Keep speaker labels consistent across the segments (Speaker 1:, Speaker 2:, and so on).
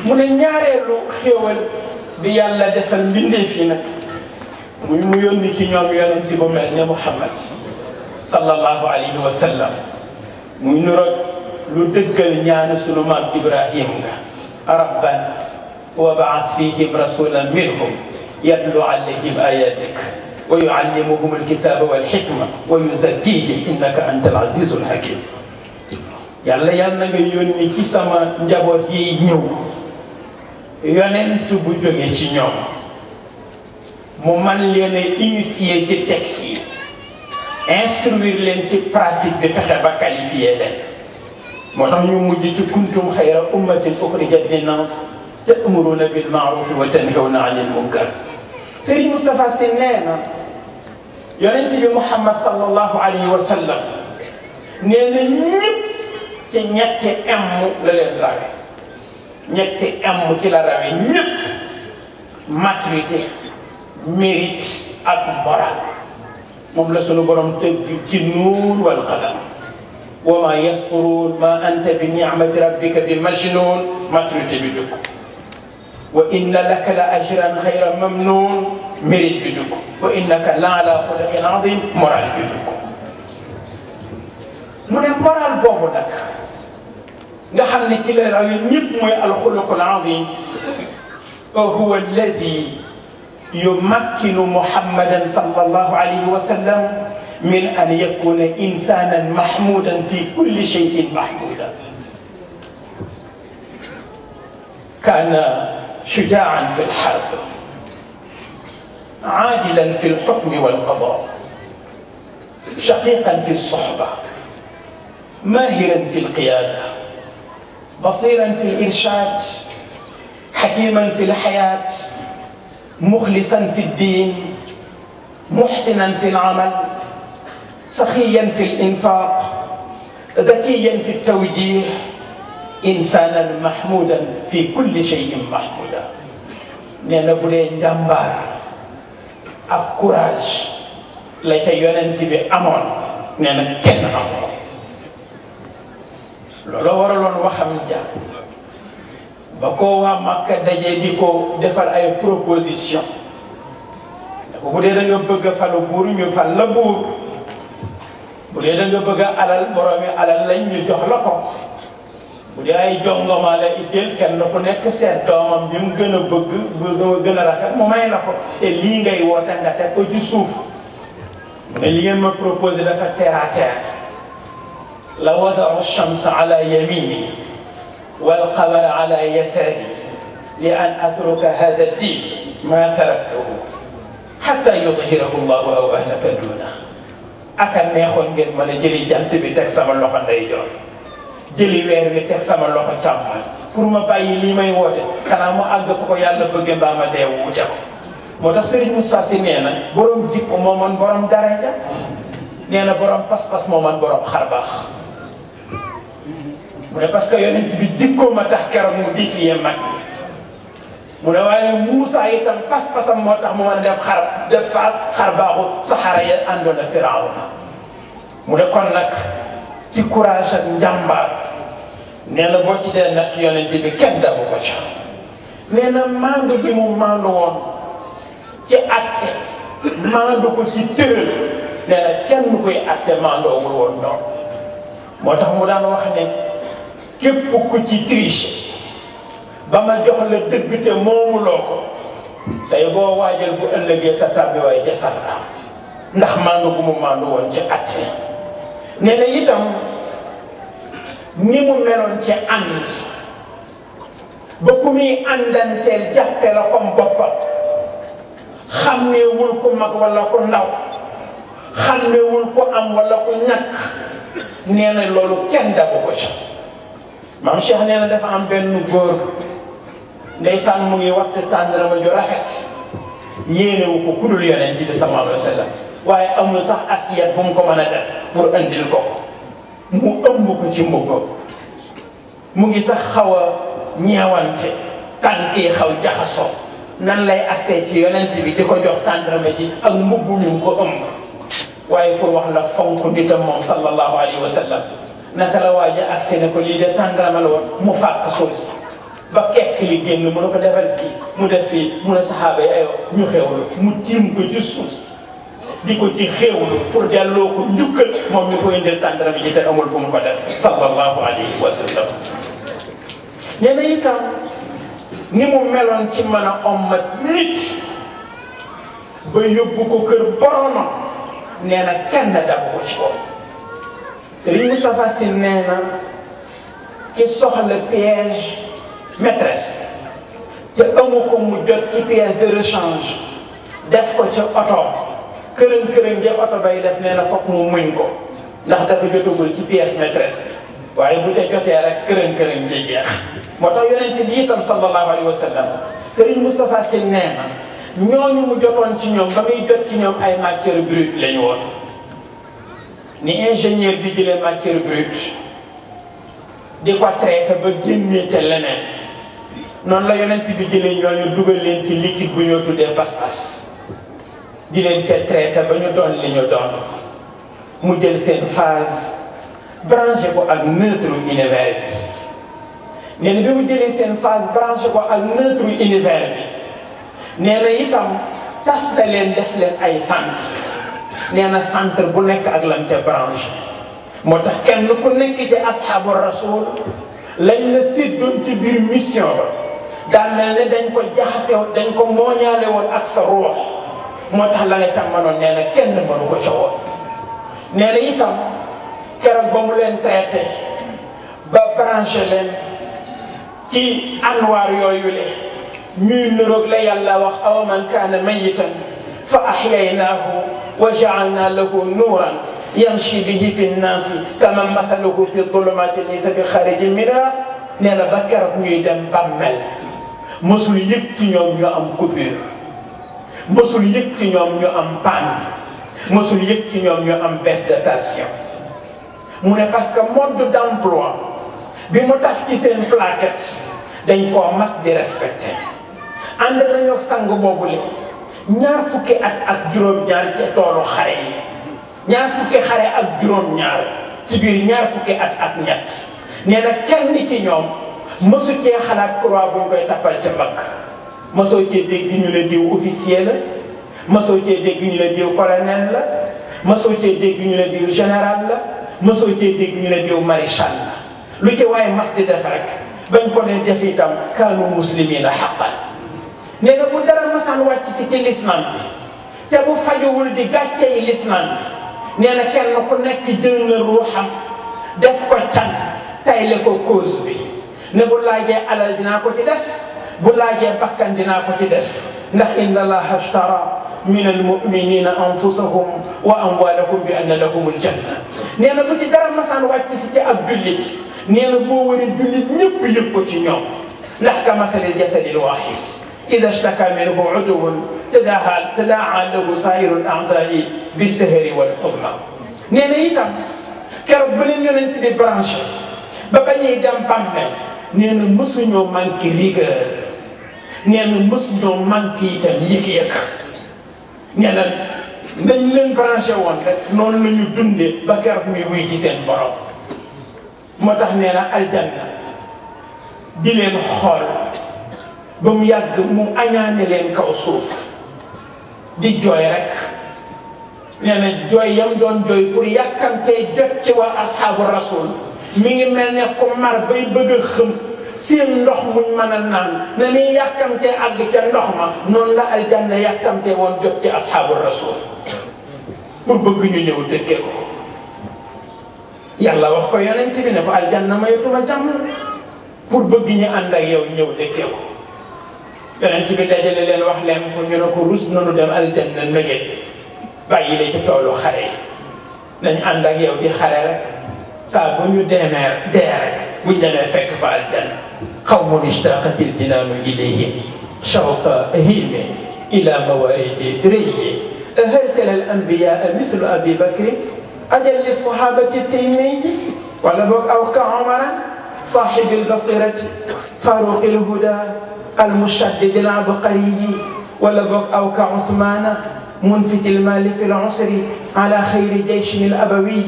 Speaker 1: mu ne ñaareelu xéewal bi yàlla defal mbindeef yi nag muy mu yónni ci ñoom yonent bu mel ne Muhammad sallallahu alayhi wa sallam muy nuroog lu dëggal ñaanu sunu maam Ibrahim nga rabbana wa ba'ath fihim rasulan minhum yatlu alayhim ayatik wa yuallimuhum alkitaba walhikma wa yuzakkihim innaka anta al-azizul hakim. yàlla na nga yónni ci sama njaboot yi ñëw yonent bu jóge ci ñoom mu man leen a initier ci texte yi instruire leen ci pratique bi fexe ba qualifier leen moo tax ñu mujj ci kuntum xayra ummatin uxrijat linnaas ta'muruna bil ma'ruf wa tanhawna 'anil munkar. Serigne Moustapha Sy nee na yonent bi Muhammad sallallahu alayhi wa sallam nee na ñëpp ci ñetti la leen rawe ñetti ci la rawe ñëpp maturité mérite ak moral moom la sunu borom tëgg ci nuun wal qalam wa ma yasturun ma anta bi ni'mati rabbika bi majnun maturité bi dugg wa inna laka la ajran xayra mamnun mérite bi dugg wa innaka la ala xuluqin azim moral bi dugg mu ne moral boobu nag nga xam ne ci la raw ñëpp mooy alxuluqul azim huwa alladi yumakkinu muhammadan sallallahu alayhi wa sallam min an yakuna insanan mahmudan fi kulli shay'in mahmudan. kana shuja'an fi al-harb عادلا في الحكم والقضاء شقيقا في الصحبة ماهرا في القيادة بصيرا في الإرشاد حكيما في الحياة مخلصا في الدين محسنا في العمل سخيا في الإنفاق ذكيا في التوجيه إنسانا محمودا في كل شيء محمودا. نينا بولين جامبار ak courage la ca yonent bi amoon nee na kenn amoon loolu waraloon waxam ja ba ko waa Makka dajee di ko defal ay proposition bu dee da nga bëgg a falu buur ñu fal la buur bu dee da nga bëgg a alal boroomi alal lañ ñu jox la ko bu dee ay jongoma la itteel kenn ku nekk seet doomam bi mu gën a bëgg bu gën a rafet mu may la ko te lii ngay woote nga teg ko ci suuf mu ne li ngeen ma proposé dafa terre à terre la wadaru shams ala yamini wal qamara ala yasari li an atruka hada din ma taraktuhu hatta yudhirahu llahu aw ahlaka duna aka neexoon ngeen mën a jëli jant bi teg sama loxo ndeyjoor jëli weer wi teg sama loxo càmmoñ pour ma bàyyi lii may woote xanaa mu àgg fa ko yàlla bëgge mbaa ma dee wuute ko moo tax Serigne Moustapha Sy nee na borom jikko moo man borom daraja nee na borom pas-pas moo man borom xarbaax mu ne parce que yonent bi jikko ma tax keroog mu défier mag ñi mu ne waaye Moussa itam pas-pasam moo tax mu mën a def xarbaaxu saxaara ya àndoon ak Firawna mu ne kon nag ci courage ak njàmbaar nee na boo ci dee natt yonent bi kenn dabu ko ca nee na maandu bi mu maandu woon ci atte maandu ko ci tëral nee na kenn koy atte maandoowul woon noonu moo tax mu daan wax ne képp ku ci triche ba ma jox la dëgg te moomuloo ko say boo waajal bu ëllëgee sa tàbbi waaye ca safara ndax maandu gu mu maandu woon ci atte nee na itam ni mu meloon ci ànd ba ku muy àndanteel jàppe la comme boppam xàmmeewul ku mag wala ku ndaw xàmmeewul ku am wala ku ñàkk nee na loolu kenn dabu ko ci maam Cheikh nee na dafa am benn góor ndeysaan mu ngi waxtu tàndarama ju rafet yéenewu ko ku dul yonent bi sallallahu alayhi wa sallam waaye amul sax assiette bu mu ko mën a def pour andil ko mu ëmb ko ci mbubbam mu ngi sax xaw a ñeewante tànk yi xaw jaxasoo nan lay accès ci yonent bi di ko jox tàndarama ji ak mbubb mi ko ëmb waaye pour wax la fonk nitam moom sallallahu alayhi wa sallam naka la waaja ak seen ko lii de tàndarama la woon mu fàq suuf si ba kekk li génn mu ne ko defal fii mu def fii mu ne saxaaba yi aywa ñu xewlu mu tiim ko ci suuf si di ko ci xewlu pour delloo ko njukkal moom mi ko indil tàndarama ji te amul fu mu ko def sallallahu alayhi wa sallam. nee na itam ni mu meloon ci mën a ommat nit ba yóbbu ko kër boromam nee na kenn dabu ko ci ko. Serigne Moustapha Sy nee na ki soxla piège maîtresse te amu ko mu jot ci pièce de rechange def ko ci oto kërën ja oto bay def nee na foog mu muñ ko ndax dafa jotagul ci pièce maîtresse bi waaye bu te jotee rek kërën ja jeex. moo tax yonent bi itam sallallahu alayhi wa sallam Serigne Moustapha Sy nee na ñooñu mu jotoon ci ñoom ba muy jot ci ñoom ay matière brute lañu woon. ni ingénieur bi jëlee matière brute di ko traité ba génnee ca leneen noonu la yonent bi jëlee ñooñu dugal leen ci liquide bu ñoo tuddee pas-pas di leen ca traité ba ñu doon li ñu doon mu jël seen phase branché ko ak neutre univers bi nee na bi mu jëlee seen phase branché ko ak neutre univers bi nee na itam tas na leen def leen ay centre nee na centre bu nekk ak lam ca branche moo tax kenn ku nekk ci asxaabu rasul lañ la séddoon ci biir mission ba daan mel ne dañ ko jaxase dañ ko mooñaale woon ak sa ruux moo tax la nga ca mënoon nee na kenn mënu ko ca woon. nee na itam keroog ba mu leen traité ba branché leen ci anwaar yooyu le ñuy niroog la yàlla wax awa man kaana mayitan fa ahyaynaahu wa ja'alna lahu nuuran yamshi bihi fi nnaasi kaman masaluhu fi dhulumaati laysa bi xaarijin minhaa nee na ba keroog ñuy dem bàmmeel mosul yëg ci ñoom ñu am coupure mosul yëg ci ñoom ñu am panne mosul yëg ci ñoom ñu am baisse de tension mu ne parce que mode d'emploi bi mu taf ci seen plaquette dañ koo mas di respecté ànd nañoo sang boobule ñaar fukki at ak juróom-ñaar ca toolu xare yi ñaar fukki xare ak juróom-ñaar ci biir ñaar fukki at ak ñett nee na kenn ci ñoom mësu cee xalaat croix buñ koy tappal ca mbagg mësoo cee dégg ñu ne diw officier la mësoo cee dégg ñu ne diw colonel la mësoo cee dégg ñu ne diw général la mësoo cee dégg ñu ne diw maréchal la lu ci waaye mas di def rek bañ ko ne def itam kaanu muslimina haqqan nee na bu dara masaan wàcc si ci lislam bi te bu fajowul di gàcce yi lislam bi nee na kenn ku nekk jël na ruuxam def ko can tayle ko cause bi ne bu laajee alal dinaa ko ci def bu laajee bakkan dinaa ko ci def ndax inna allaha ashtara min almuminina anfusahum wa amwalahum bi anna lahum aljanna nee na bu ci dara masaan wàcc si ci ab jullit nee na boo waree jullit ñëpp yëg ko ci ñoom ndax ka masalil jasadil wahid إذا اشتكى منه عضو تداعى له سائر الأعضاء بالسهر والحمى. nee na itam keroog ba leen yonent bi branché ba bañuy dem bàmmeel nee na mësuñoo manqué rigueur nee na mësuñoo manqué itam yëg-yëg nee na dañ leen branché woon rek noonu la ñu dundee ba keroog muy wuy ci seen borom moo tax nee na aljanna di leen xool. ba mu yàgg mu añaane leen kaw suuf di jooy rek nee na jooy yam doon jooy pour yàkkamtee jot ci waa asxaabu rasul mi ngi mel ne ko mar bay bëgg a xëm seen ndox muñ mën a naan na ni yàkkamtee àgg ca ndox ma noonu la aljanna yàkkamtee woon jot ci asxaabu rasul pour bëgg ñu ñëw dëkke ko yàlla wax ko yonent bi ne ko aljanna mayatuma jàmm pour bëgg ñu ànd ak yow ñëw dëkke ko yonent bi dajale leen wax leen ko ñu ne ko rus nanu dem aljanna nëgët bàyyi la ci toolu xare yi nañ ànd ak yow di xare rek saa bu ñu deemee dee rek buñ demee fekk fa aljanna qawmun ishtaqatil jinaanu ilayhim shawqa hiime ila mawaridi rëyi هيكل الأنبياء مثل أبي بكر أجل للصحابة التيمي ولا بك أو كعمر صاحب البصيرة فاروق الهدى المشدد العبقري ولا بك أو كعثمان منفت المال في العسر على خير جيش الأبوي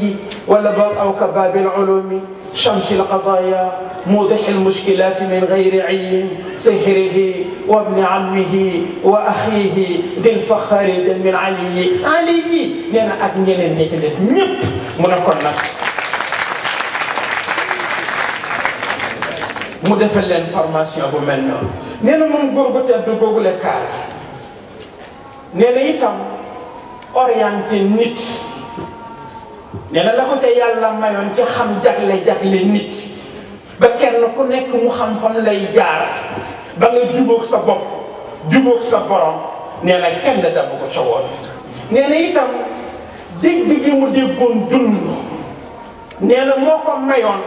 Speaker 1: ولبر أو كباب العلوم شمس القضايا موضح المشكلات من غير عي سحره وابن عمه وأخيه ذي الفخر من علي لأن أكنين النكلس نيب منكرنا مدفل الانفورماسيون بمنه نينا من غربة الدبوغ لكار نينا يتم orienté nit nee na la ko te yàlla mayoon ci xam jagle nit ba kenn ku nekk mu xam fam lay jaar ba nga jubóog sa bopp jubóog sa borom nee na kenn dabu ko ca woon nee na itam dégg gi mu déggoon dund nee na moo ko mayoon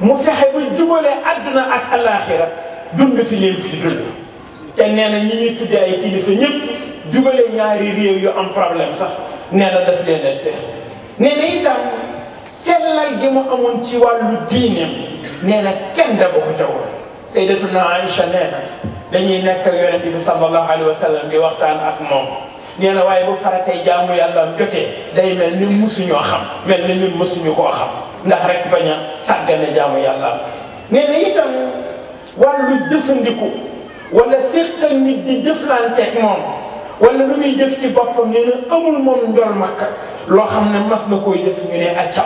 Speaker 1: mu fexe ba jubale àdduna ak alaaxira dund fi leen fi dund te nee na ñi ñuy tuddee ay kilifa ñëpp jubale ñaari réew yu am problème sax nee na daf leen a te nee na itam sellal gi mu amoon ci wàllu diineem nee na kenn dabu ko ca woon sayyidatuna Aïcha nee na dañuy nekk ak yonent bi sallallahu alayhi wa sallam di waxtaan ak moom nee na waaye bu faratee jaamu yàlla am jotee day mel ni musuñoo xam mel ni ñun musuñu koo xam ndax rek bañ a sàggane jaamu yàlla am nee na itam wàllu jëfandiku wala séqal nit di jëflanteeg moom wala lu muy jëf ci boppam nee na amul moom njol makka loo xam ne mas na koy def ñu ne accam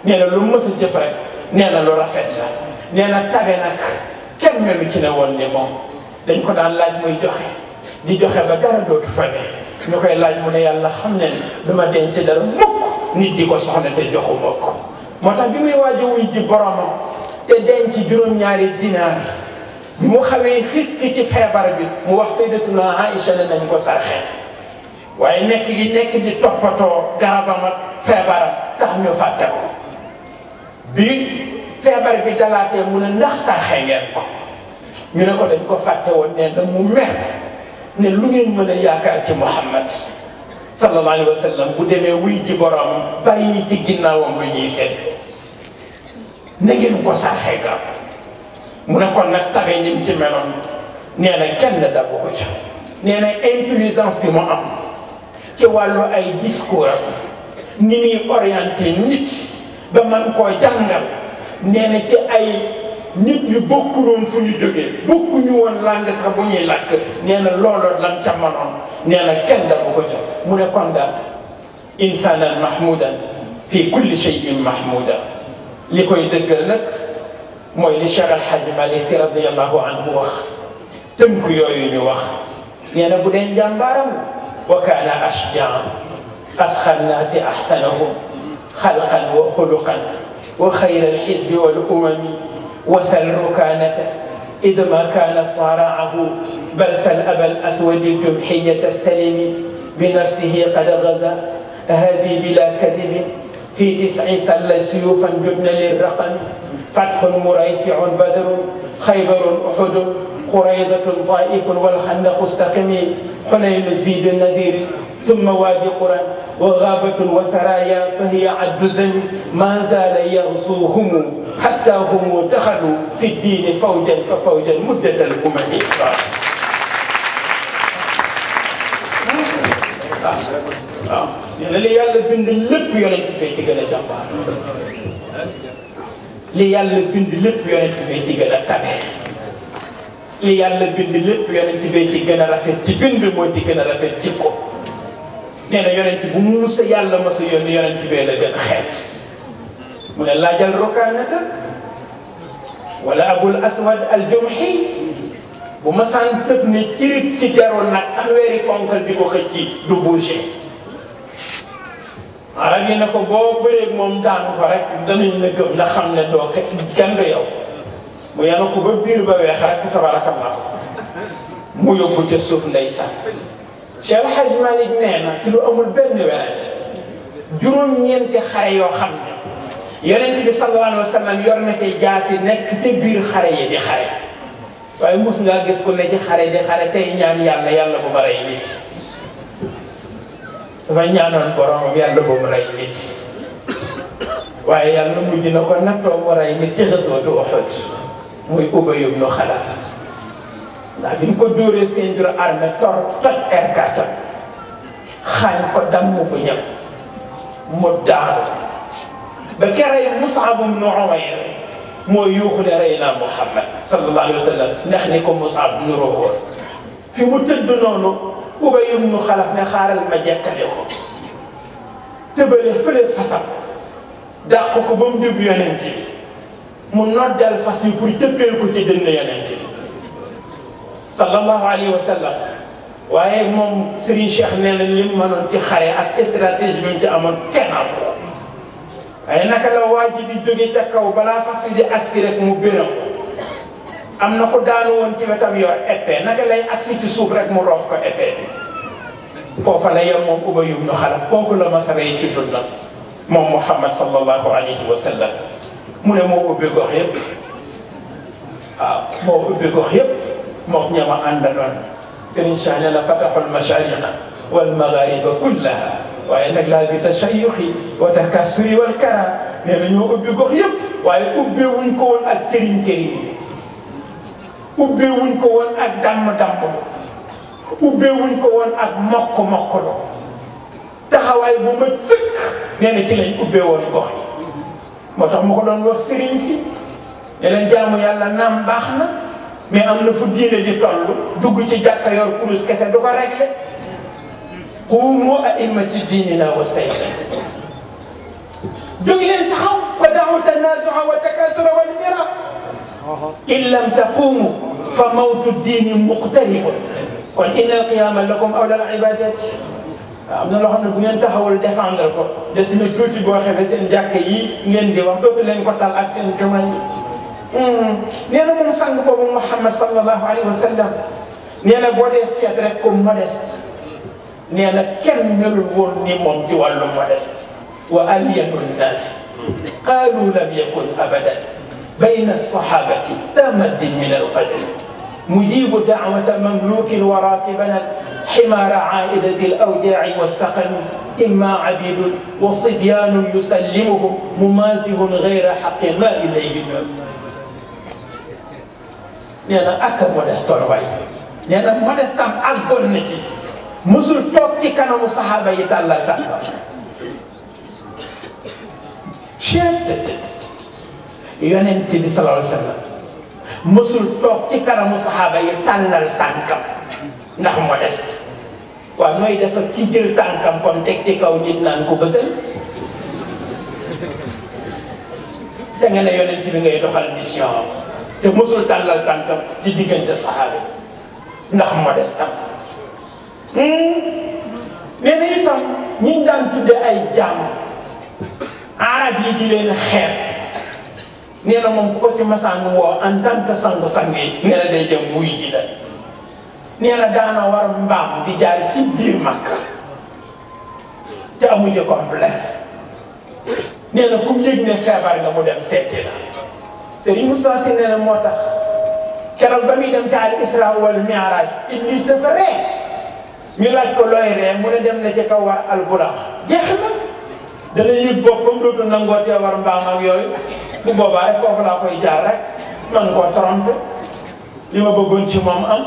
Speaker 1: nee na lu mës a jëf rek nee na lu rafet la nee na tabe nag kenn melu ci ne woon ni moom dañ ko daan laaj muy joxe di joxe ba dara dootu fa ne ñu koy laaj mu ne yàlla xam ne duma denc dara mukk nit di ko soxla te joxu mukk moo tax bi muy waaj a wuy ji boromam te denc juróom-ñaari dinaar bi mu xawee xikki ci feebar bi mu wax sayyidatuna Aïcha ne nañ ko sarxe waaye nekk gi nekk di toppatoo garabam ak feebaram tax ñu fàtte ko bi feebar bi dalaatee mu ne ndax sarxe ngeen ko ñu ne ko dañ ko fàtte woon ne da mu mer ne lu ngeen mën a yaakaar ci Muhammad sallallahu alayhi wa sallam bu demee wuy ji borom bàyyi ci ginnaawam lu ñuy seet na ngeen ko sarxe garab mu ne kon nag tabe ni mu ci meloon nee na kenn dabu ko ca nee na intelligence bi mu am ci wàllu ay discours ni muy orienté nit ba man koo jàngal nee na ci ay nit ñu bokkuloon fu ñu jógee bokkuñu woon langue sax bu ñuy làkk nee na loolu lam ca manoon nee na kenn dabu ko ca mu ne kon daal insanan mahmudan fi kulli shay'in mahmuda li koy dëggal nag mooy li Cheikh Al Hadj Malick Sy radiyallahu anhu wax tënk yooyu ñu wax nee na bu dee njàmbaaram wa kaana ashjaa asxa nnaasi ahsanahum xalqan wa xuluqan wa xayra alxizbi wal umami wasal rukaanata id ma kaana saaraahu bal sal abal aswadi ljumxiya tastalimi binafsihi qad gaza hadi bila kadibin fi tisci salla suyufan jubna lirraqami فتح مريسع بدر خيبر أحد قريظة طائف والخندق استقمي حنين زيد النذير ثم وادي قرى وغابة وثرايا فهي عد زمي ما زال يغزوهم حتى هم دخلوا في الدين فوجا ففوجا مدة الأمم li yàlla bind lépp yonent bi ci gën a jàmbaar li yàlla bind lépp yonent bi ci gën a tabe li yàlla bind lépp yonent bi ci gën a rafet ci bind mooy ci gën a rafet ci ko nee na yonent bu musa yàlla masa yónni yonent bi la gën a xeet mu ne laajal Rukaanata wala Abul Aswad al-Jumhi bu masaan tëb ne cirit ci deroon nag fanweeri ponkal bi ko xëcc du bouger arab yi ne ko boo bëreeg moom daanu ko rek danañ la gëm ndax xam ne doo kenn du yow mu yanu ko ba biir ba weex rek tabarakallah mu yóbbu ca suuf ndeysaan Cheikh El Hadj Malick nee na ci lu amul benn werante juróom-ñeenti xare yoo xam ne yonent bi sallallahu alayhi wa sallam yor na ci jaasi nekk te biir xare yi di xare waaye mus ngaa gis ko ne ci xare di xare tey ñaan yàlla yàlla bu ma rey nit dafa ñaanoon borom yàlla bu mu rey nit waaye yàlla mujj na ko nattoo mu rey nit ci xaswatu Uhud muy Ubay ibn Xalaf ndax bi ñu ko dóoree seen jur armée toj R4 xaañ ko damm ko ñëpp mu daanu ba kerey Mus'ab ibn Umayr moo yuuxu ne rey naa Muhammad sallallahu alayhi wa sallam ndax ni ko Mus'ab nuroo woon fi mu tëdd noonu Ubay ibn Xalaf ne xaaral ma jekkale ko tëbale fële fasam dàq ko ba mu jub yonent bi mu noddal fas yi pour jëppeel ko ci dënn yonent bi sallallahu alayhi wa sallam waaye moom Serigne Cheikh nee na li mu mënoon ci xare ak stratégie bi mu ci amoon kenn am ko waaye naka la waa ji di jóge ca kaw balaa fas yi di agsi rek mu béram am na ko daanu woon ci wetam yor épée naka lay agsi ci suuf rek mu roof ko épée bi foofa la yem moom Ubay ibn Xalaf kooku la masara yi ci dundam moom Muhammad sallallahu alayhi wa sallam mu ne moo ubbi gox yëpp waaw moo ubbi gox yëpp moom ñama àndaloon Serigne Cheikh ne la fataxul mashariqa wal maghariba kullaha waaye nag laa bi tashayuxi wa takassuri wal kara nee na ñoo ubbi gox yëpp waaye ubbee wuñ ko woon ak këriñ këriñ ubbee wuñ ko woon ak damm-damm ubbee wuñ ko woon ak mokk-mokk lo taxawaay bu mat sëkk nee na ci lañ ubbee woon gox yi moo tax mu ko doon wax sëriñ si ne leen jaamu yàlla naam baax na mais am na fu diine di toll dugg ci jàkka yor kurus kese du ko réglé quumu a'immati diinina wastayqinu jóg leen taxaw wa da'u tanaasu'a wa takaasura wal miraa in lam taquumu fa mawtu diini muqtaribun kon inna al-qiyaama lakum awla al-ibaadati am na loo xam ne bu ngeen taxawul défendre ko des na tuuti boo xamee seen jàkka yi ngeen di wax dootu leen ko tal ak seen jumaa yi nee na moom sang boobu Muhammad sallallahu alayhi wa sallam nee na boo dee seet rek ko modeste nee na kenn melul woon ni moom ci wàllu modeste wa alyanu nnaasi qaalu lam yakun abadan bayna as-sahabati tamaddin min al-qadr mujibu da'wata mamlukin wa raakibana حمار عائدة الأوجاع والسقم إما عبيد وصبيان يسلمهم ممازه غير حق ما إليه نانا أكا مودستون واي نانا مودستام أكبر نتي مسل توكي كان مصحابة يتالله تاكا يونتي بي صلى الله عليه وسلم مسل توكي كان مصحابة يتالله تاكا ndax modeste waaw nooy dafa ki jël tànkam kon teg ci kaw nit naan ko bësal da nga ne yonent bi ngay doxal mission te mosul tàllal tànkam ci diggante saxaaba ndax modeste am nee na itam ñi daan tudde ay jàmm arab yi di leen xeeb nee na moom ko ci masaan woo en tant que sangu-sang yi nee na day dem wuy ji la nee na daana war mbaam di jaar ci biir Makka te amuñu complexe nee na ku mu yëg ne feebar nga mu dem seeti la Serigne Moussa Sy nee na moo tax keroog ba muy dem ci al Isra wal Mi'raj Iblis dafa ree ñu laaj ko looy ree mu ne dem na ci kaw war al Buraq jeex na dana yëg boppam dootu nangootee war mbaam ak yooyu bu boobaa rek foofu laa koy jaar rek man koo trompé li ma bëggoon ci moom am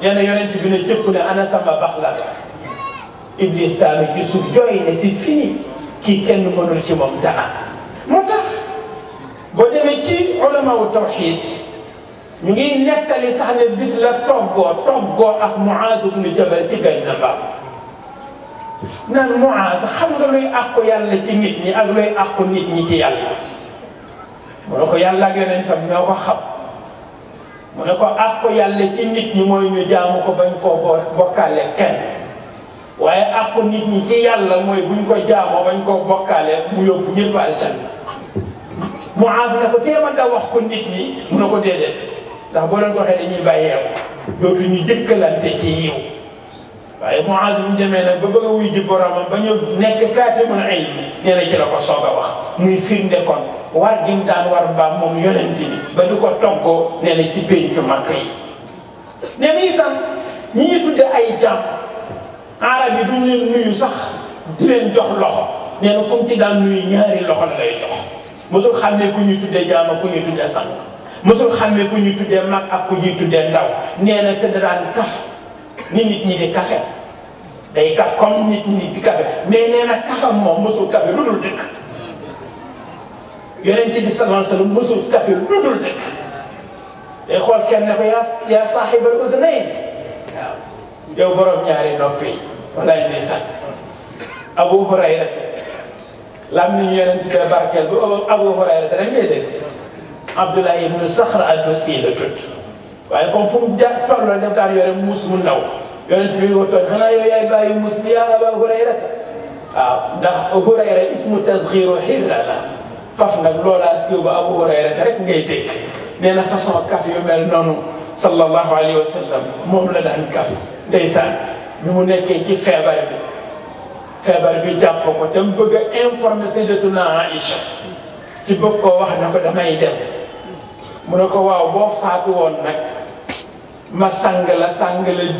Speaker 1: nee na yonent bi ne jëpp ne ana sama bax la Iblis daanu ci suuf jooy ne c'est fini kii kenn mënul ci moom dara moo tax boo demee ci ulama wu tawxid ñu ngi nettali sax ne bis la toggoo ak Muaad ibn Jabal ci benn mbaam naan Muaad xam nga luy àqu yàlla ci nit ñi ak luy àqu nit ñi ci yàlla mu ne ko yàlla ak yonentam ñoo ko xam mu ne ko àqu yàlla ci nit ñi mooy ñu jaamu ko bañ koo bokkaale kenn waaye àqu nit ñi ci yàlla mooy buñ ko jaamoo bañ koo bokkaale mu yóbbu ñëpp aljanna Muaaz ne ko téema da wax ko nit ñi mu ne ko déedéet ndax boo leen ko waxee dañuy bàyyeeku dootu ñu jëkkalante ci yiw waaye Muaaz bu ñu demee nag ba bëgg a wuy ji boromam ba ñu nekk kaatimul ilm nee na ci la ko soog a wax muy firnde kon war gi mu daan war mbaam moom yonent bi ba du ko toggoo nee na ci péncu Makka yi nee na itam ñi ñu tudde ay jàmm arab yi duñ leen nuyu sax di leen jox loxo nee na comme ci daan nuyu ñaari loxo la lay jox mosul xàmmee ku ñuy tuddee jaam ak ku ñuy tuddee sang mosul xàmmee ku ñuy tuddee mag ak ku ñuy tuddee ndaw nee na te da daan kaf ni nit ñi di kafe day kaf comme nit ñi di kafe mais nee na kafam moom mësul kafe lu dul dëkk yonent bi sallallahu alayhi wa sallam mësul kafe lu dul dëkk day xool kenn ne ko yaa saaxibal udnayn waaw yow borom ñaari noppi yi walaay ne sax Abu Hurayra lam ni yonent bi barkeel bu Abu Hurayra rek ngay dégg Abdullah ibn Sakhr ad-Dawsi la tudd waaye comme fu mu ja tolloo def daan yore muus mu ndaw yonent bi ko tooñ xanaa yow yaay bàyyi muus bi yaa Abu Hurayra waaw ndax Hurayra ismu tasghiru Hira la faf nag loolaa siiw ba Abu Hurayra rek ngay dégg nee na façon kaf yu mel noonu sallallahu alayhi wa sallam moom la daan kaf ndeysaan bi mu nekkee ci feebar bi jàpp ko te mu bëgg a informer Sayyidatuna Aïcha ci bëgg koo wax na ko damay dem mu ne ko waaw boo faatu woon nag ma sang la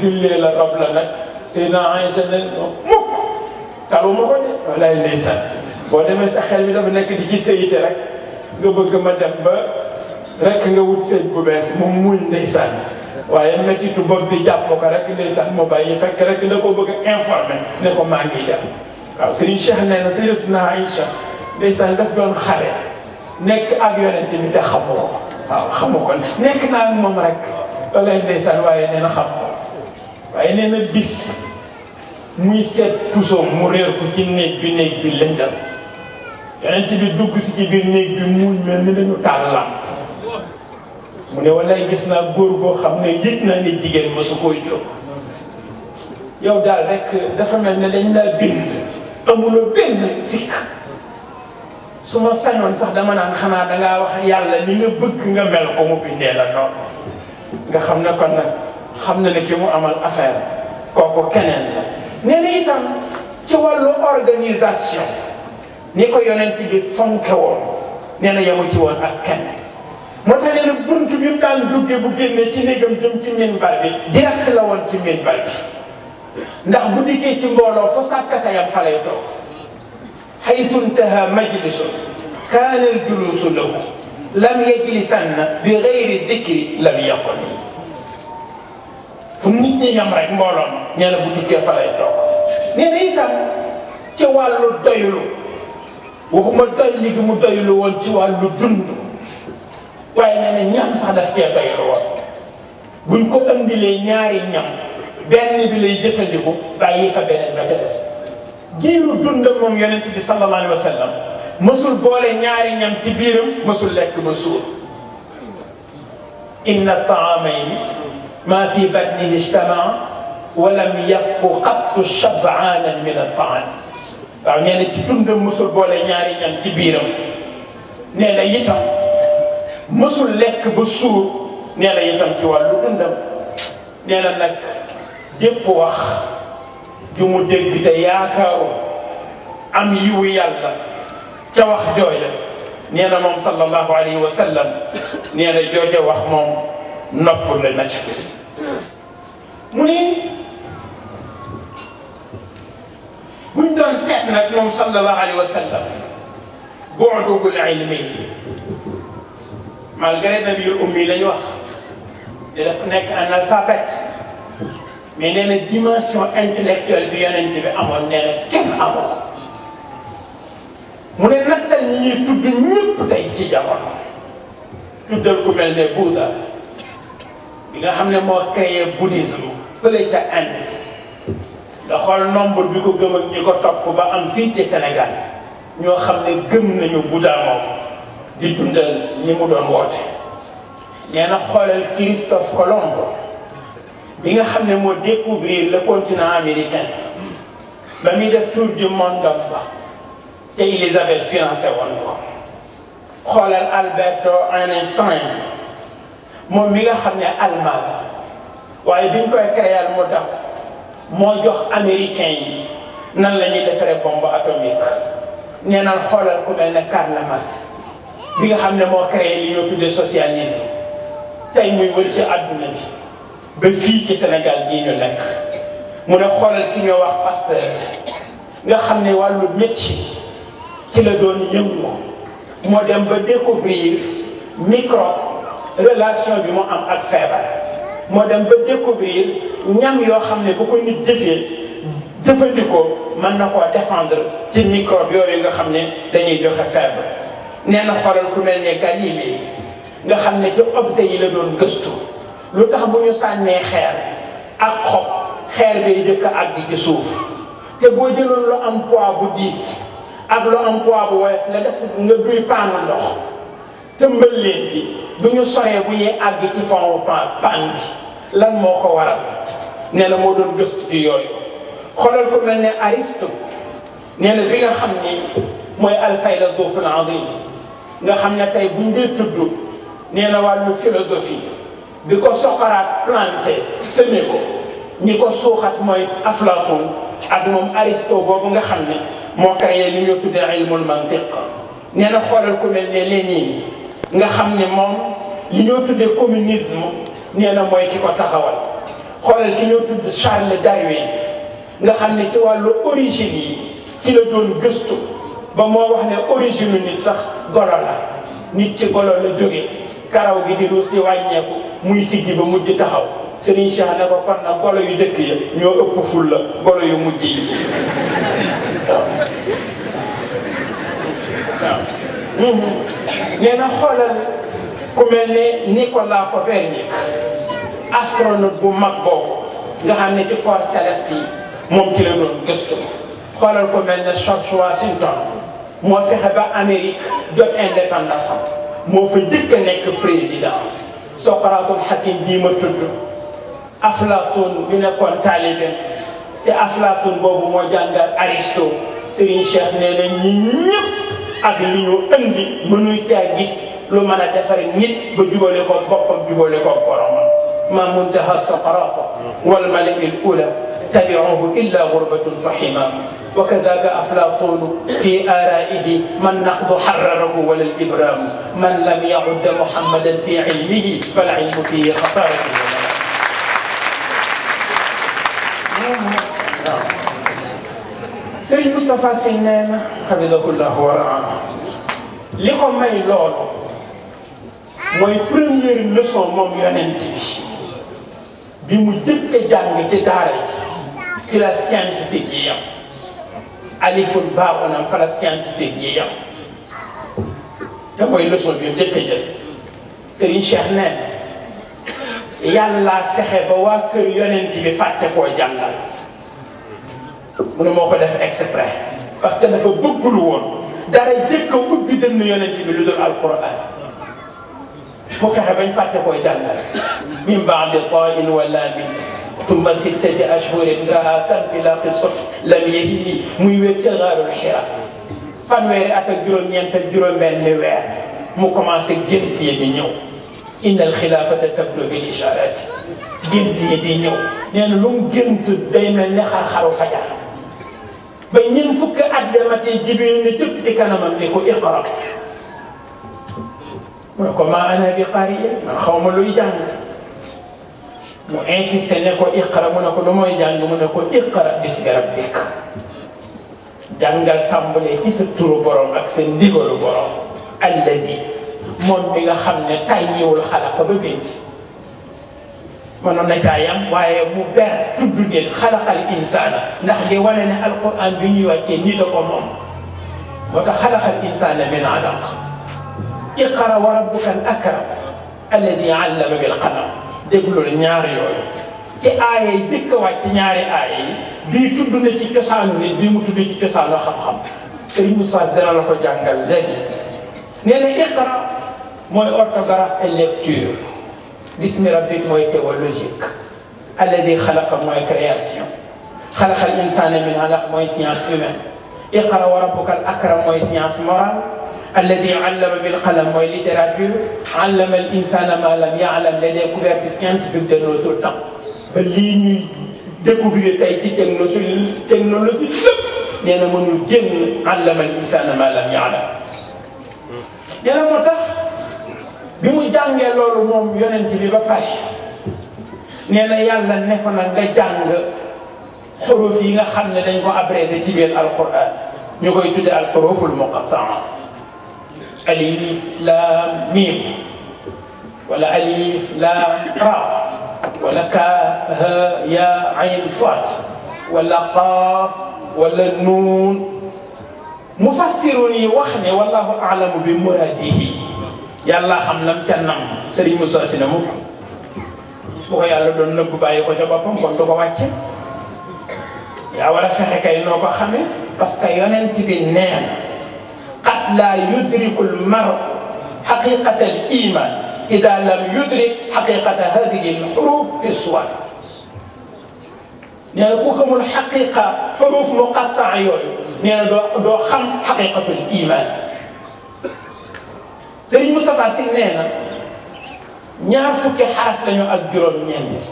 Speaker 1: jullee la rob la nag Sayyidatuna Aïcha ne mukk taluma ko de walaay ndeysaan boo demee sa xel bi dafa nekk di ci sëyite rek nga bëgg ma dem ba rek nga wut sëy bu bees mu muñ ndeysaan waaye mettitu bopp bi jàpp ko rek ndeysaan mu bàyyi fekk rek da ko bëgg a informer ne ko maa ngi dem waaw Serigne Cheikh nee na Sayyidatuna Aïcha ndeysaan daf doon xale nekk ak yonent bi te xamu ko waaw xamu ko nekk naa ak moom rek walaay ndeysaan waaye nee na xam ko waaye nee na bis muy seet pusoom mu réer ko ci néeg bi lëndëm yonent bi dugg si ci biir néeg bi muuñ mel ni dañu taal lamp mu ne walaay gis naa góor boo xam ne yëg naa ne jigéen ma su koy jóg yow daal rek dafa mel ne dañ laa bind amuloo benn sikk su ma sañoon sax dama naan xanaa dangaa wax yàlla ni nga bëgg nga mel ko mu bindee la noonu nga xam ne kon nag xam na ne ki mu amal affaire kooku keneen la nee na itam ci wàllu organisation ni ko yonent bi fonke woon nee na yemu ci woon ak kenn moo tax nee na bunt bi mu daan duggee bu génnee ci néegam jëm ci minbar bi direct la woon ci minbar bi ndax bu dikkee ci mbooloo fa sàkk sa yam fa lay toog haythu intaha majlisun kaana al-juluusu lahu lam yajlisanna bi ghayri dhikri lam yaqum fu nit ñi yam rek mbooloo ma nee na bu dikkee fa lay toog nee na itam ci wàllu doylu waxuma doy li gi mu doylu woon ci wàllu dund waaye nee na ñam sax daf cee doylu woon buñ ko ëndilee ñaari ñam benn bi lay jëfandiku bàyyi fa beneen ba ca des giiru dundam moom yonent bi sallallahu alayhi wa sallam mësul boole ñaari ñam ci biiram mësul lekk ba suur inna taamayni ma fi batnihi ijtamaa wa lam yabqu qattu shab'aanan min at-ta'aam waaw nee na ci dundam mësul boole ñaari ñam ci biiram nee na itam mësul lekk ba suur nee na itam ci wàllu dundam nee na nag jépp wax ju mu dégg te yaakaaru am yiwu yàlla ca wax jooja nee na moom sallallahu alayhi wa sallam nee na jooja wax moom nopp la na ca mu ni buñ doon seet nag moom sallallahu alayhi wa sallam bu'duhu al-ilmi malgré nabiyul ummi lañu wax te dafa nekk analphabète mais nee na dimension intellectuelle bi yonent bi amoon nee na kenn amoo mu ne nattal ñi ñuy tudd ñëpp tey ci jamono tuddal ku mel ne Bouddha bi nga xam ne moo créé bouddhisme fële ca Inde nga xool nombre bi ko gëm ak ñi ko topp ba am fii ci Sénégal ñoo xam ne gëm nañu Bouddha moom di dundal ñi mu doon woote nee na xoolal Christophe Colomb bi nga xam ne moo découvrir le continent américain ba muy def tour du monde ba te Élisabeth financé woon ko xoolal Albert Einstein moom mi nga xam ne allemand la waaye biñ koy créer mu daw moo jox américain yi nan la ñuy defaree bombe atomique nee na xoolal ku mel ne Karl Marx bi nga xam ne moo créé li ñoo tuddee socialisme tey muy wër ci àdduna bi ba fii ci Sénégal gii ñu nekk mu ne xoolal ki ñoo wax Pasteur nga xam ne wàllu métier ci la doon yëngu moo dem ba découvrir microbe relation bi mu am ak feebar moo dem ba découvrir ñam yoo xam ne bu ko nit jëfee jëfandikoo mën na koo défendre ci microbe yooyu nga xam ne dañuy joxe feebar. nee na xoolal ku mel ne Galilée nga xam ne ci objet yi la doon gëstu lu tax bu ñu sànnee xeer ak xob xeer bay jëkk àgg ci suuf te boo jëloon lu am poids bu diis ak lu am poids bu woyof nga def nga duy paanu ndox tëmbal leen ci du ñu soree bu ñuy àgg ci fond paan bi lan moo ko waral nee na moo doon gëstu ci yooyu. xoolal ko mel ne Aristote nee na fi nga xam ni mooy al-Faylasuuf al-Aziim nga xam ne tey buñ dee tudd nee na wàllu philosophie bi ko Socrate planté semé ko ñi ko suuxat mooy Aflaatoon ak moom Aristote boobu nga xam ne moo créé li ñu tuddee ilmul mantiq. nee na xoolal ku mel ne Lénine nga xam ne moom li ñoo tuddee communisme nee na mooy ki ko taxawal. xoolal ki ñoo tudd Charles Darwin nga xam ne ci wàllu origine yi ci la doon gëstu ba moo wax ne origine nit sax golo la nit ci golo la jóge karaw gi di ruus di wàññeeku muy siggi ba mujj taxaw Serigne Cheikh ne ko kon nag golo yu dëkk ya ñoo ëpp ful la golo yu mujj yi waaw nee na xoolal ku mel ne Nicolas Copernic astronaute bu mag boobu nga xam ne ci corps céleste yi moom ci la doon gëstu. xoolal ko mel ne George Washington moo fexe ba Amérique jot indépendance moo fa njëkk a nekk président. Socratul Hakim bii ma tudd Aflaatoon bi nekkoon taalibe te Aflaatoon boobu moo jàngal Aristote. Serigne Cheikh nee na ñi ñëpp ak li ñu indi mënuy caa gis lu mën a defar nit ba jubale ko boppam jubale ko boromam. ما منتهى السقراط والملئ الأولى تبعوه إلا غربة فحما وكذاك أفلاطون في آرائه ما النقد حرره ولا الإبرام من لم يعد محمدا في علمه فالعلم فيه خسارة سيد مصطفى سنان حفظه الله ورعاه لكم ما يلون mooy première leçon moom yonent bi mu jëkk jàng ci daara ji ci la scientifique yi yam aliful baaxoonam fa la scientifique yi yam te mooy leçon bi jëkk jël Serigne Cheikh neen yàlla fexe ba waa kër yonent bi fàtte koo jàngal mu ne moo ko def exprès parce que dafa bëggul woon dara jëkk a ubbi dënn yonent bi lu dul alquran mu fexe bañ fàtte koo jàngal min baadi tain wa laamin tumma sittati ashhurin raha kanfilaqi sot lam yahini muy wér ca Gaarul Hira fanweeri at ak juróom-ñeent ak juróom-benni weer mu commencé gént yi di ñëw inna alxilaafata tabdu bil isharat gént yi di ñëw nee na lu mu gént day mel ne xar-xaru fajar ba ñun fukk at dematee Jibril ne jëpp ci kanamam ne ko iqra mu ne ko maa ana bi qaari man xaw ma luy jàng mu insisté ne ko iqra mu ne ko lu mooy jàng mu ne ko iqra bismi rabbik jàngal tàmbalee ci sa turu borom ak sa ndigalu borom alladi moom mi nga xam ne tàyyiwul xalaqa ba bind mënoon na caa yam waaye mu ber tudd nit xalaqal insaana ndax di wane ne alquran bi ñuy wàccee nit a ko moom moo tax xalaqal insaana min alaq iqra wa rabbuka al akram alladi allama bil qalam déglul ñaar yooyu ci aaya yi dëkk wàcc ñaari aaya yi bii tudd na ci cosaanu nit bii mu tudd ci cosaanu xam-xam Serigne Moussa dana la ko jàngal léegi nee na iqra mooy orthographe et lecture bismi rabbik mooy théologique alladi xalaqa mooy création xalaqa al insana min alaq mooy science humaine iqra wa rabbuka al akram mooy science morale alladi allama bil qalam mooy littérature allama al insana ma lam ya'lam les découvertes scientifiques de notre temps ba lii ñuy découvrir tey ci technologie lépp nee na mënul génn allama al insana ma lam ya'lam nee na moo tax bi mu jàngee loolu moom yonent bi ba pare nee na yàlla ne ko nag nga jàng xuruf yi nga xam ne dañ ko abrégé ci biir alquran ñu koy tudde alxuruful muqattaa alif laam miim wala alif laam ra wala ka ha ya ayn sad wala qaaf wala nuun mufassirun yi wax ne wallahu a'lamu bi muradihi yàlla xam lam ca nam Serigne Moussa Sy ne mu bu ko yàlla doon nëbb bàyyi ko ca boppam kon du ko wàcce yaa war a fexe kay noo ko xamee parce que yonent bi nee na qad laa yudriku l-mar'u haqiqata l-iman ida lam yudrik haqiqata hadihi l-huruf fi suwar nee na ku xamul haqiqa huruf muqatta yooyu nee na doo xam haqiqatul iman Serigne Moustapha Sy nee na ñaar fukki xaraf lañu ak juróom-ñeent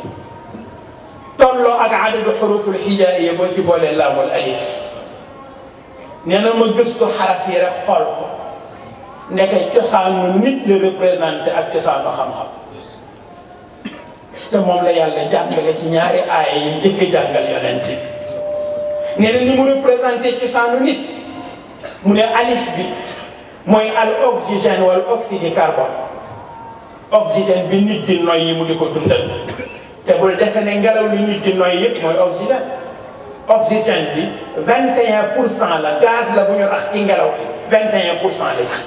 Speaker 1: tolloo ak adadu xuruful hijaaiya boo ci boolee laamul alif nee na ma gëstu xaraf yi rek xool ko nekk cosaanu nit la représenté ak cosaanu xam-xam te moom la yàlla jàngale ci ñaari aaya yi njëkk jàngal yonent bi nee na ni mu représenté cosaanu nit mu ne alif bi mooy al oxygène wala oxyde carbone oxygène bi nit di noyyi mu di ko dundal te bul defe ne ngelaw li nit di noyyi yëpp mooy oxygène oxygène bi 21% la gaz la bu ñu rax ci ngelaw li 21% la ci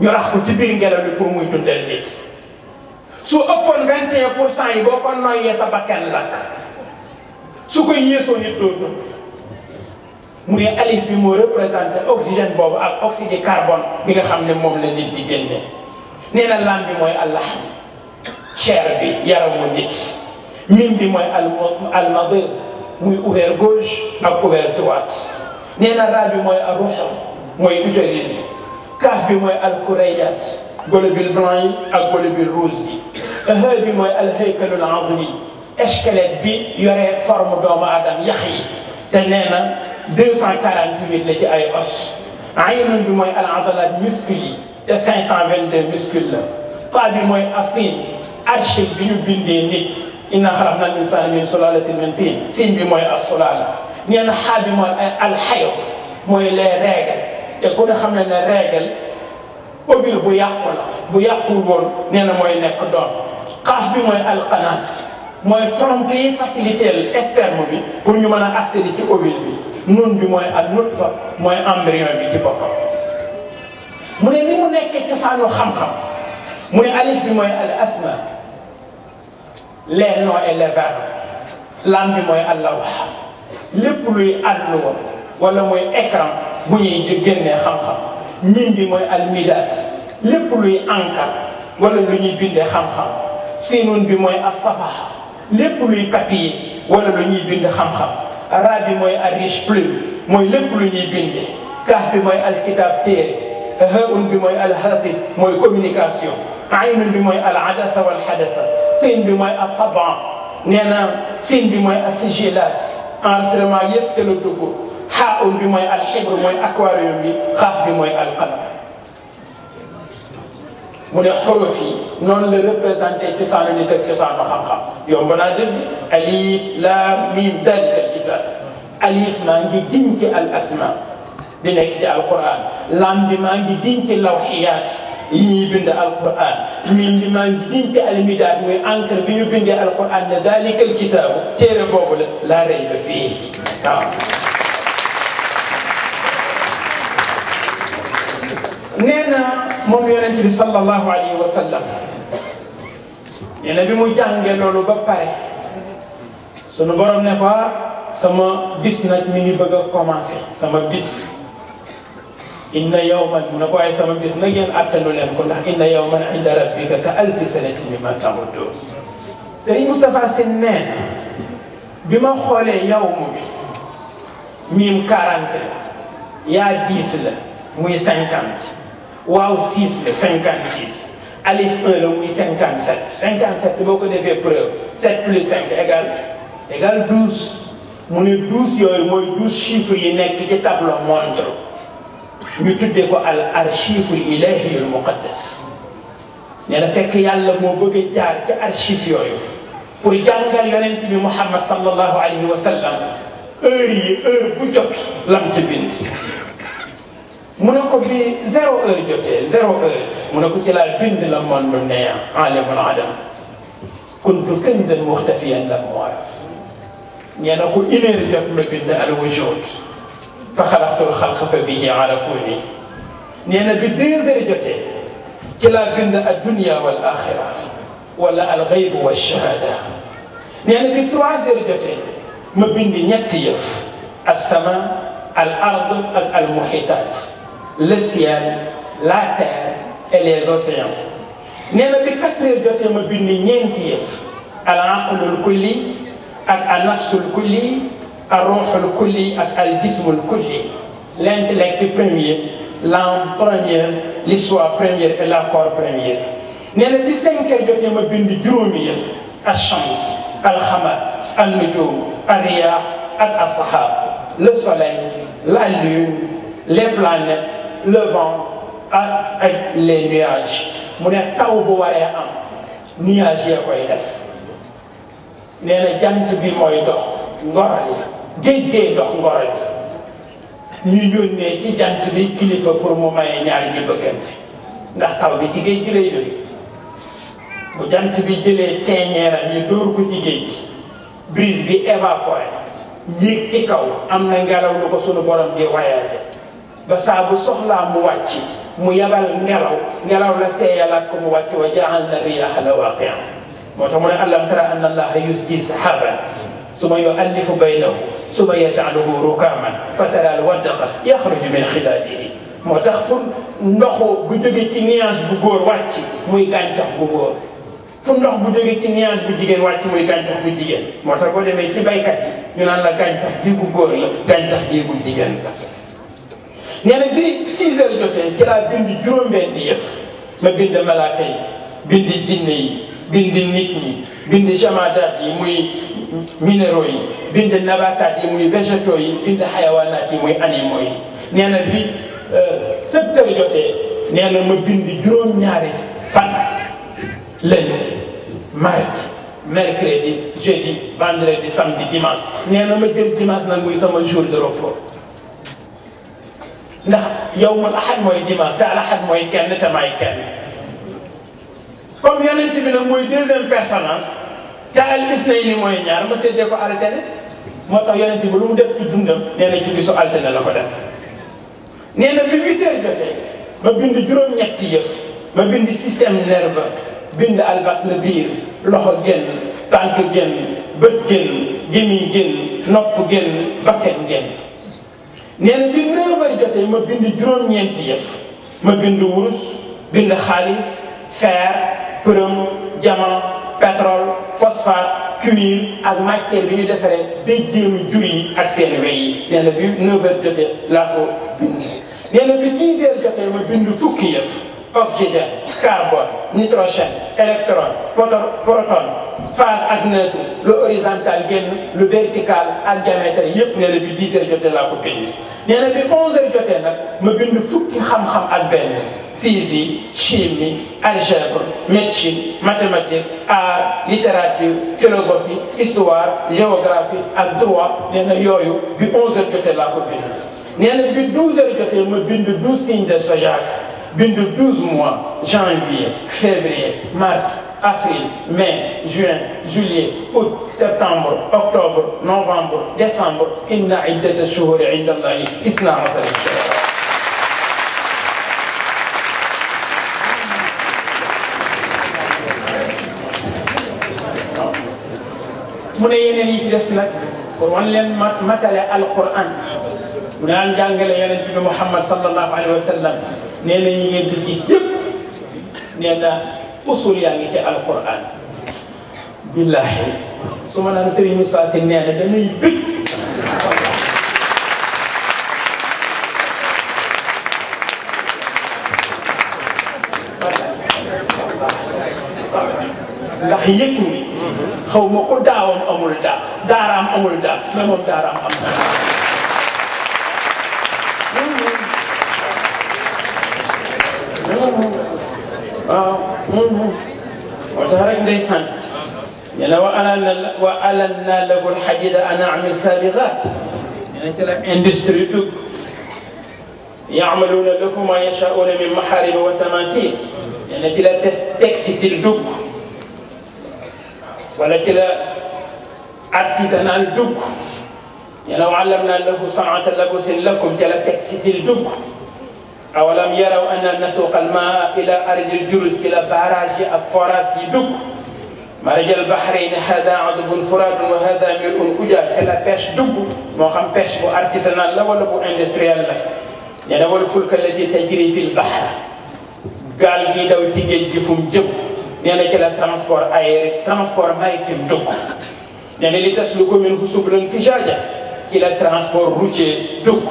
Speaker 1: ñu rax ko ci biir ngelaw li pour muy dundal nit su ëppoon 21% yi boo ko noyyee sa bakkan lakk su ko yéesoo nit doo dund mu ne alif bi moo représenté oxygène boobu ak oxyde carbone bi nga xam ne moom la nit di génne nee na lam bi mooy allahm chair bi yaramu nit mim bi mooy almadir muy ouvert gauche ak ouvert droite nee na ra bi mooy arruh mooy utérus kaaf bi mooy alkurayat globule blanc yi ak globule rouge yi ha bi mooy alhaykalul azmi squelette bi yore forme doomu aadama yax yi te nee na 248 la ci ay os aynun bi mooy al adalat muscle yi te 522 muscle la ta bi mooy atin arche bi ñu bindee nit inna xalaqna al insana min sulalatin min tin sin bi mooy as-sulala nee na xaa bi mooy al xayo mooy les règles te ku ne xam ne ne règle ovule bu yàqu la bu yàqul woon nee na mooy nekk doon xaaf bi mooy al qanaat mooy trompe yi facilité sperme bi pour ñu mën a accéder ci ovule bi nun bi mooy al nutfa mooy embryon bi ci boppam mu ne ni mu nekkee cosaanu xam-xam mu ne alif bi mooy al asma les noms et les verbes lam bi mooy al lawha lépp luy àlluwa wala mooy écran bu ñuy génnee xam-xam mim bi mooy al midaad lépp luy encre wala lu ñuy bindee xam-xam sinun bi mooy as safaha lépp luy papier wala lu ñuy bind xam-xam ra bi mooy al riche plume mooy lépp lu ñuy bindee kaaf bi mooy al kitab téere haun bi mooy al hatif mooy communication aynun bi mooy al adatha wal hadatha tin bi mooy al taban nee na sin bi mooy al sigilat enregistrement yëpp te la dugg xaaun bi mooy al xibr mooy aquarium bi xaaf bi mooy al qalam mu ne xuruf yi noonu la représenté cosaanu nit ak cosaanu xam-xam yomb naa dégg alif laam miim daalikal kitaab alif maa ngi giñ ci al asma bi nekk ci alquran laam bi maa ngi giñ ci lawxiyaat yi ñuy bind alquran miim bi maa ngi giñ ci al midaad muy encre bi ñu bindee alquran ne daalikal kitaabu téere boobu la laa rayba fii waaw. nee na moom yonent bi sallallahu alayhi wa sallam nee na bi mu jàngee loolu ba pare sunu borom ne ko sama bis nag mi ngi bëgg a commencé sama bis inna yawman mu ne ko waaye sama bis nag yéen attanu leen ko ndax inna yawman inda rabbika ka alfi sanatin mimma ta'uddun Serigne Moustapha Sy nee na bi ma xoolee yawmu bi miim 40 la yaa 10 la muy 50 waaw 6 la 56 alif 1 la muy 57 57 boo ko defee preuve 7 plus 5 égale 12 mu ne 12 yooyu mooy 12 chiffres yi nekk ci tableau montre ñu tuddee ko al archive ilahi al muqaddas nee na fekk yàlla moo bëgg a jaar ci archive yooyu pour jàngal yonent bi Muhammad sallallahu alayhi wa sallam heure bu jot lam ci bind mu ne ko bi 0 heure jotee 0 heure mu ne ko ci laa bind la monde néant alamul adam kuntu kanzan muxtafiyan lam mu'raf nee na ko une heure jot ma bind al wujud fa xalaqtul xalqa fa bihi arafuni nee na bi 2 heures jotee ci laa bind ad dunya wal axira wala al xayb wa shahada nee na bi 3 heures jotee ma bind ñetti yëf as-sama al ard ak al muhitat le ciel la terre et les océans nee na bi 4 heures jotee ma bind ñeenti yëf al aqlul kulli ak al nafsul kulli al ruuxul kulli ak al jismul kulli l'intellect premier l'âme première l'histoire première et la corps première nee na bi 5 heures jotee ma bind juróomi yëf al shams al xamar al nujum al riyaax ak al sahab le soleil la lune les planètes le vent ak les nuages mu ne taw bu waree am nuages yee koy def nee na jant bi mooy dox ngorali géej gee dox ngorali ñu yónnee ci jant bi kilifa pour mu maye ñaari ñi bëggante ndax taw bi ci géej gi lay jóge bu jant bi jëlee teeñeeram ñu dóor ko ci géej gi brise bi évaporé yéeg ci kaw am na ngelaw lu ko sunu borom di wayale ba saa bu soxlaa mu wàcc mu yabal ngelaw la seeyalaat ko mu wàcc wa ja'alna riyaha lawaqi'a moo tax mu ne alam tara anna allaha yusji sahaban summa yu'allifu baynahu summa yaj'aluhu rukaman fatara al-wadqa yakhruju min khilalihi moo tax fu ndoxu bu jóge ci nuage bu góor wàcc muy gàncax bu góor fu ndox bu jóge ci nuage bu jigéen wàcc muy gàncax bu jigéen moo tax boo demee ci baykat yi ñu naan la gàncax ji bu góor la gàncax ji bu jigéen la nee na bi 6 heures jotee ci laa bind juróom-benn yëf ma bind malaaka yi bind jinne yi bind nit ñi bind jamaadaat yi muy minéraux yi bind nabataat yi muy végétaux yi bind xayawaanaat yi muy animaux yi nee na bi 7 heures jotee nee na ma bind juróom-ñaari fan lundi mardi mercredi jeudi vendredi samedi dimanche nee na ma jël dimanche nag muy sama jour de repos ndax yawmul ahad mooy dimanche te al ahad mooy kenn te maay kenn comme yonent bi nag mooy deuxième personnage te al isnayni mooy ñaar ma seddee ko altine moo tax yonent bi lu mu def ci dundam nee na ci bisu altine la ko def nee na bi 8 heures jotee ma bind juróom-ñetti yëf ma bind système nerveux bind albatn biir loxo génn tànk génn bët génn gémmiñ génn nopp génn bakkan génn nee na bi 9 heures jotee ma bind juróom-ñeenti yëf ma bind wurus bind xaalis fer përëm diamant pétrole phosphate cuivre ak matière bi ñu defaree déjjeenu jur yi ak seen wey yi nee na bi 9 heures jotee laa ko bind nee na bi 10 heures jotee ma bind fukki yëf oxygène carbone nitrogène électron proton phase ak neutre le horizontal génn le vertical ak diamètre yëpp nee na bi 10 heures jotee laa ko bind nee na bi 11 heures jotee nag ma bind fukki xam-xam ak benn physique chimie algèbre médecine mathématique art littérature philosophie histoire géographie ak droit nee na yooyu bi 11 heures jotee laa ko bind nee na bi 12 heures jotee ma bind 12 signes de zodiaque bind 12 mois janvier février mars avril mai juin juillet août septembre octobre novembre décembre inna iddata shuhuri inda allahi isna asara shahra mu ne yeneen yi ci des nag pour wan leen matale alquran mu naan jàngale yonent bi Muhammad sallallahu alayhi wa sallam nee na yi ngeen di gis yëpp nee na usul yaa ngi ci alquran billahi su ma naan Serigne Moussa Sy nee na damay bëgg ndax yëg ni xaw ma ko daawam amul daa daaraam amul daa mais moom daaraam am na waaw moo tax rek ndeysaan ñu ne wa alanna lahu alhadida an amil sabiqat ñu ne ci la industrie dugg ya'maluna lahu ma yasha'una min mahariba wa tamathil ñu ne ci la textile dugg wala ci la artisanal dugg nee na wa allamna lahu sanata labusin lakum ca la textile dugg awalam yaraw anna nasuqa almaa ila ardil jurus ci la barrage yi ak forage yi dugg marajal bahrayni hada adbun furadun wa hada mil'un ujaaj ca la pêche dugg moo xam pêche bu artisanal la wala bu industriel la nee na wal fulka allati tajri fil bahr gaal gi daw ci géej gi fu mu jëm nee na ci la transport aérien transport maritime dugg nee na li tasluku minhu subulan fijaaja ci la transport routier dugg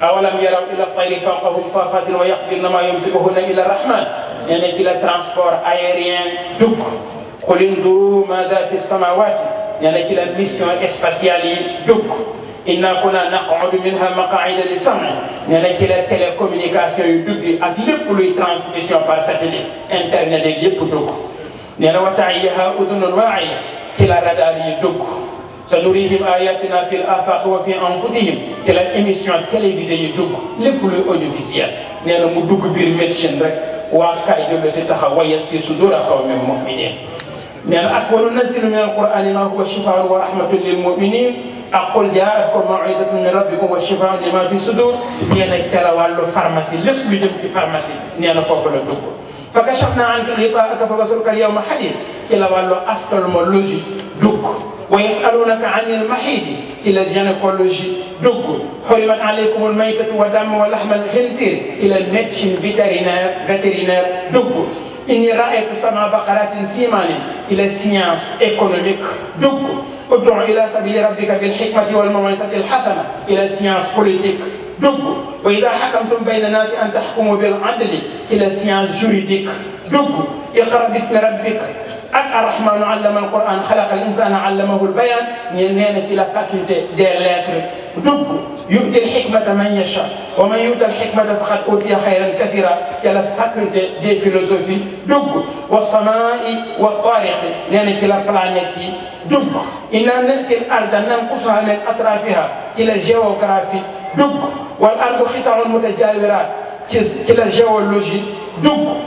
Speaker 1: awalam yaraw ila tayri fawqahum safatin wa yaqbidna ma yumsikuhunna illa rahman nee na ci la transport aérien dugg qul induru maada fi samawati nee na ci la mission spatiale yi dugg inna kunna naq'udu minha maq'ida li sam'i nee na ci la télécommunication yu dugg ak lépp luy transmission par satellite internet yeeg yëpp dugg nee na wa ta'iyaha udunun waa'iya ci la radar yi dugg sanurihim ayatina fi l-afaq wa fi anfusihim ci la émission télévisée yi dugg lépp luy audiovisuel nee na mu dugg biir médecine rek waa kay jël si taxaw wa yasfi sudura qawmin mu'minin nee na ak wa nunazzilu min al-qur'ani ma huwa shifaa'un wa rahmatun lil mu'minin ak qul jaa'atkum maw'idatun min rabbikum wa shifaa'un lima fi sudur nee na ca la wàllu pharmacie lépp lu jëm ci pharmacie nee na foofu la dugg fa kashafna anka ghitaa'aka fa basaruka al-yawma hadiid ci la wàllu ophtalmologie dugg wa yas'alunaka 'anil mahiid ci la gynécologie dugg hurimat 'alaykum al-maytatu wa damu wa lahma al-khinzir ci la médecine vétérinaire dugg inni ra'aytu sab'a baqaratin simanin ci la science économique dugg ud'u ila sabili rabbika bil hikmati wal maw'izati al hasana ci la science politique dugg wa idha hakamtum bayna nasi an tahkumu bil 'adli ci la science juridique dugg iqra bismi rabbika ak ar-rahmanu 'allama al-qur'an khalaqa al-insana 'allamahu al-bayan ñi nee na ci la faculté des lettres dugg yu'ti al-hikmata man yasha wa man yu'ta al-hikmata faqad utiya khayran kathira ci la faculté des philosophies dugg was-samaa'i wat-tariq nee na ci la planète yi dugg inna nati al-arda nanqusuha min atrafiha ci la géographie dugg wal ardu qita'un mutajawirat ci la géologie dugg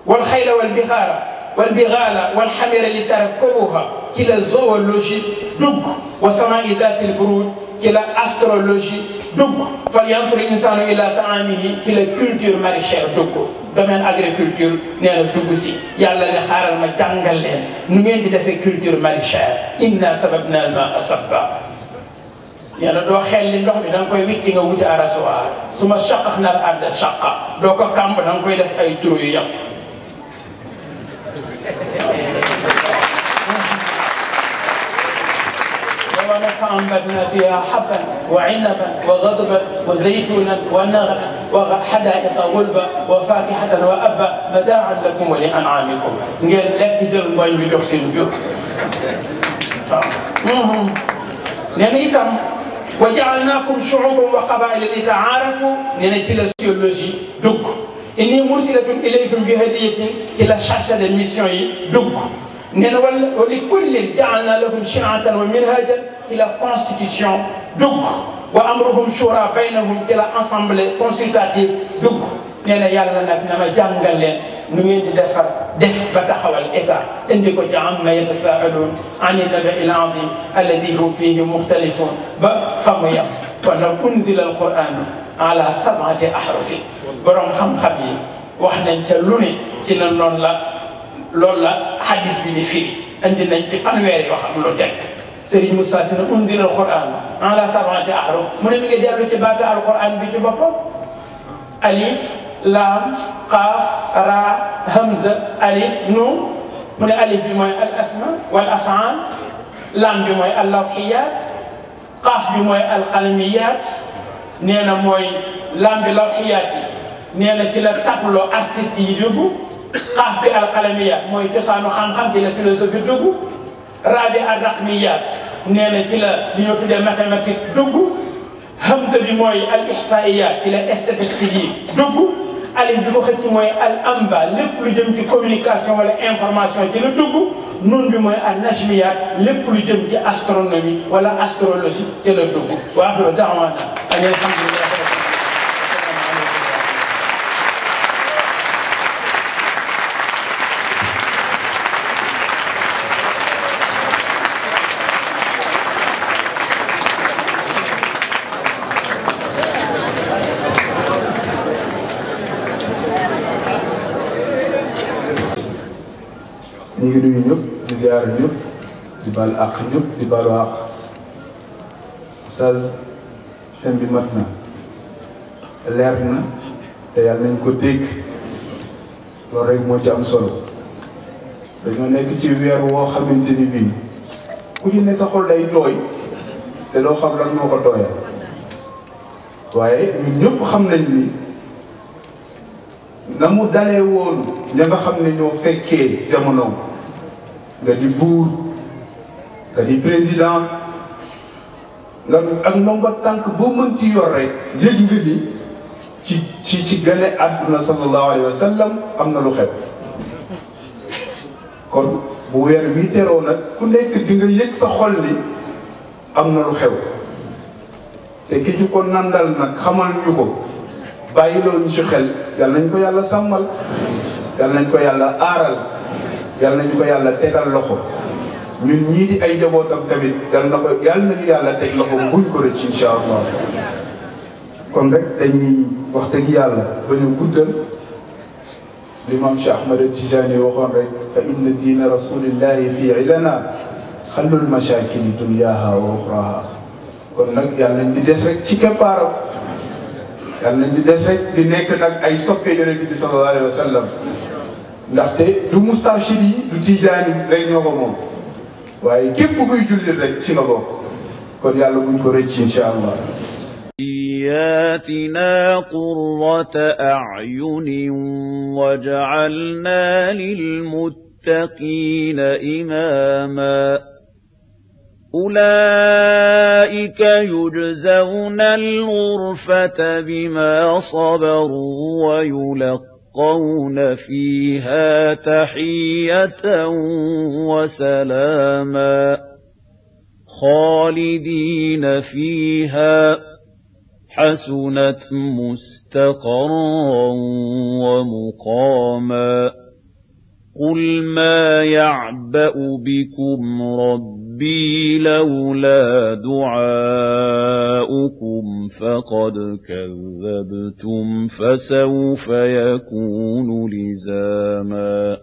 Speaker 1: wal khayla wal bihara والبغال والحمير لتركبوها كلا zoologie dugg وسماء ذات البروج كلا astrologie dugg فلينظر الإنسان إلى طعامه كلا culture maraîchère dugg domaine agriculture nee na dugg si yàlla ne xaaral ma jàngal leen nu ngeen di defee culture maraîchère inna sababna al-maa'a sabba nee na doo xel li ndox mi da nga koy witti nga wuti arasoir su ma shaqaqna al-arda shaqqa doo ko kàmb da nga koy def ay trou yu yam فأنبتنا فيها حبا وعنبا وغضبا وزيتونا ونخلا وحدائق غلبا وفاكهة وأبا متاعا لكم ولأنعامكم ngeen lekk jël ngooñ bi jox seen jur nee na itam wa ja'alnaakum shu'uuban wa qabaa'ila li ta'aarafu nee na ci la sociologie dugg inni mursilatun ilaykum bi hadiyatin ci la chargé de mission yi dugg nee na wa li kullin ja'alnaa lahum shir'atan wa minhaajan ci la constitution dugg wa amruhum shura baynahum ci la assemblée consultative dugg nee na yàlla nag na ma jàngal leen nu ngeen di def ba taxawal état indi ko ci amma yatasaaluun ani nabai al-azim alladi hum fihi muxtalifun ba fa mu yem kon nag unzila al-qur'anu ala sab'ati ahrufin borom xam-xam yi wax nañ ca lu ne ci na noonu la loolu la hadis bi di firi indi nañ ci fanweeri wax ak lu teg Serigne Moussa Sy ne unzila al-Qur'an ala sab'ati ahruf mu ne mi ngi dellu ci baatu al-Qur'an bi ci boppam alif laam qaaf raa hamza alif nuun mu ne alif bi mooy al asma wal af'aal laam bi mooy al lawhiyaat qaaf bi mooy al qalamiyaat nee na mooy laam bi lawhiyaat yi nee na ci la tableau artiste yi dugg qaaf bi al qalamiyaat mooy cosaanu xam-xam ci la philosophie dugg raa bi al raqmiyaat nee na ci la li ñoo tuddee mathématique dugg hamza bi mooy al ihsaa'iyaat ci la statistique yi dugg alif bi ko xëcc mooy al amba lépp lu jëm ci communication wala information ci la dugg nun bi mooy al najmiyaat lépp lu jëm ci astronomie wala astrologie ci la dugg wa axiru da'waana alhamdulillah.
Speaker 2: ñu ngi nuyu ñëpp di ziar ñëpp di baal àq ñëpp di baalu àq Oustaz thème bi mat na leer na te yàlla nañ ko dégg loolu rek moo ci am solo dañoo nekk ci weer woo xamante ni bii ku ci ne sa xol day tooy te doo xam lan moo ko tooyal waaye ñun ñëpp xam nañ ni na mu dalee woon ña nga xam ne ñoo fekkee jamono nga di buur nga di président nga ak ndongo tànk boo mënti yor rek yëg nga ni ci gane àdduna sallallahu alayhi wa sallam am na lu xew kon bu weer wi teroo nag ku nekk di nga yëg sa xol ni am na lu xew te ki ñu ko nandal nag xamal ñu ko bàyyiloo ñu ci xel yal nañ ko yàlla sàmmal yal nañ ko yàlla aaral yal nañ ko yàlla tegal loxo ñun ñii di ay njabootam tamit yal nañu yàlla teg loxo buñ ko rëcc insha allah kon rek dañuy wax dëgg yàlla ba ñu guddal l'imam Cheikh Ahmad Tijani waxoon rek fa inna diina rasulillahi fi ilana xallul mashakili dunyaha wa uxraha kon nag yàlla nañ di des rek ci keppaaram yàlla nañ di des rek di nekk nag ay soppe yonent bi sallallahu alayhi wa sallam ndaxte du mustarshid yi du tijaani rek ñoo ko moom waaye képp kuy jullit rek ci nga bokk kon yàlla buñ ko rëcc insha allah
Speaker 3: آتنا قرة أعين وجعلنا للمتقين إماما أولئك يجزون الغرفة بما صبروا ويلقون فيها تحية وسلاما خالدين فيها حسنت مستقرا ومقاما قل ما يعبأ بكم ربي لولا دعاؤكم فقد كذبتم فسوف يكون لزاما